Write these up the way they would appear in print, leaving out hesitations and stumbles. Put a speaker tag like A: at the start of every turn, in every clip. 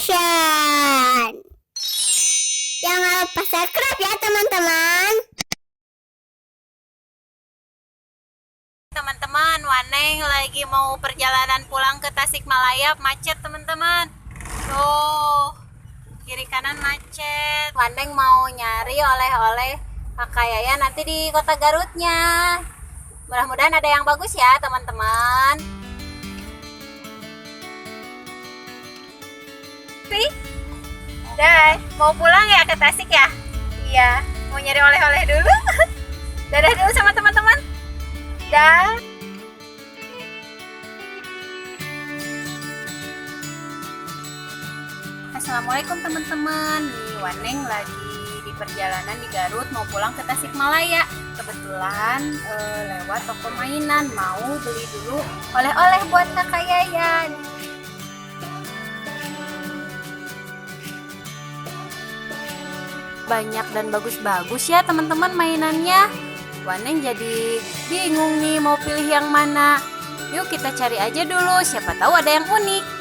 A: Production. Jangan lupa subscribe ya teman-teman.
B: Teman-teman, Waneng lagi mau perjalanan pulang ke Tasikmalaya, macet teman-teman. Tuh, kiri kanan macet. Waneng mau nyari oleh-oleh Kakak Yaya nanti di kota Garutnya. Mudah-mudahan ada yang bagus ya teman-teman. Dah, mau pulang ya ke Tasik ya? Iya, mau nyari oleh-oleh dulu. Dadah dulu sama teman-teman. Dah. Assalamualaikum teman-teman. Nih Waneng lagi di perjalanan di Garut mau pulang ke Tasikmalaya. Kebetulan lewat toko mainan mau beli dulu oleh-oleh buat Kakak Yayan. Banyak dan bagus-bagus ya teman-teman mainannya. Waneng jadi bingung nih mau pilih yang mana. Yuk kita cari aja dulu, siapa tahu ada yang unik.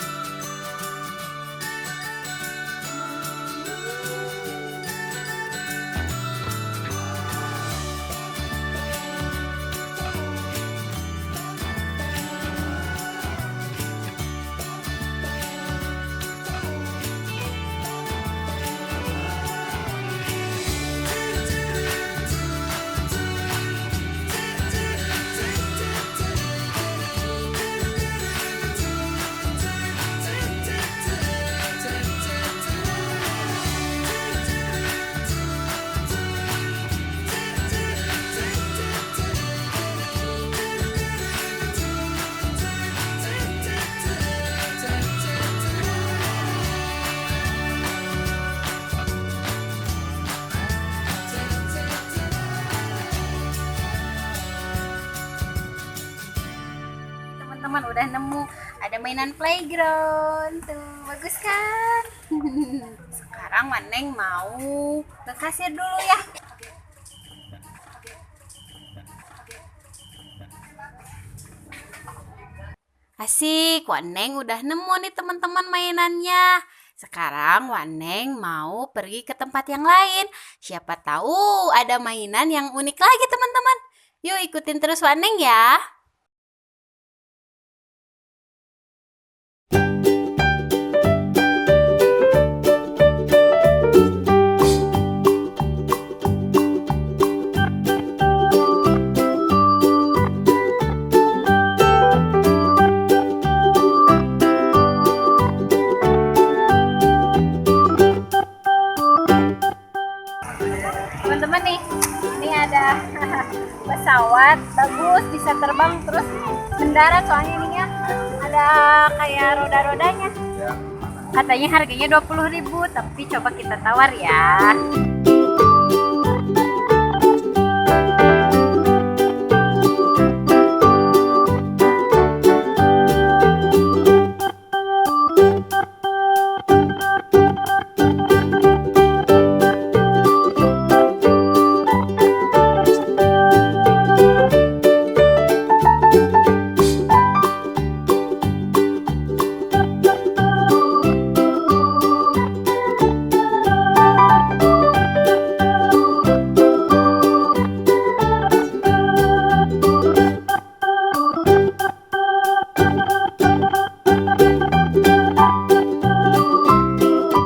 B: Teman-teman udah nemu ada mainan playground tuh, bagus kan? Sekarang Waneng mau ke kasir dulu ya. Asik, Waneng udah nemu nih teman-teman mainannya. Sekarang Waneng mau pergi ke tempat yang lain. Siapa tahu ada mainan yang unik lagi teman-teman. Yuk ikutin terus Waneng ya. Teman-teman nih, ini ada pesawat bagus, bisa terbang terus mendarat, soalnya ininya ada kayak roda-rodanya. Katanya harganya 20.000, tapi coba kita tawar ya.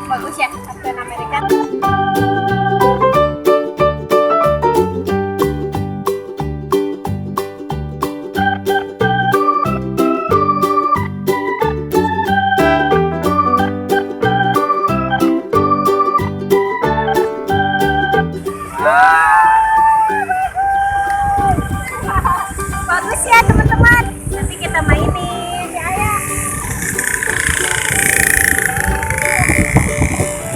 B: Bagus ya, Captain America. Bagus ya teman-teman, nanti kita mainin ya.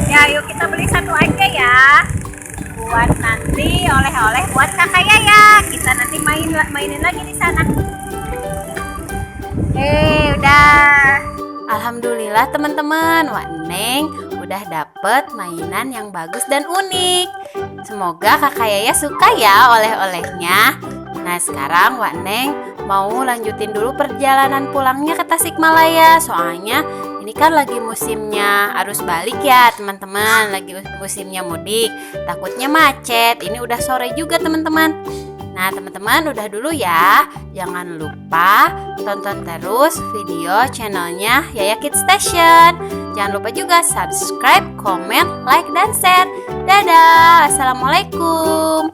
B: Ya, yuk kita beli satu aja ya, buat nanti oleh-oleh buat Kakak Yaya. Kita nanti mainin lagi di sana. Udah. Alhamdulillah teman-teman, Waneng udah dapet mainan yang bagus dan unik. Semoga Kakak Yaya suka ya oleh-olehnya. Nah sekarang Waneng mau lanjutin dulu perjalanan pulangnya ke Tasikmalaya. Soalnya Ini kan lagi musimnya arus balik ya teman-teman, lagi musimnya mudik. Takutnya macet. Ini udah sore juga teman-teman. Nah teman-teman udah dulu ya. Jangan lupa tonton terus video channelnya Yaya Kids Station. Jangan lupa juga subscribe, komen, like, dan share. Dadah. Assalamualaikum.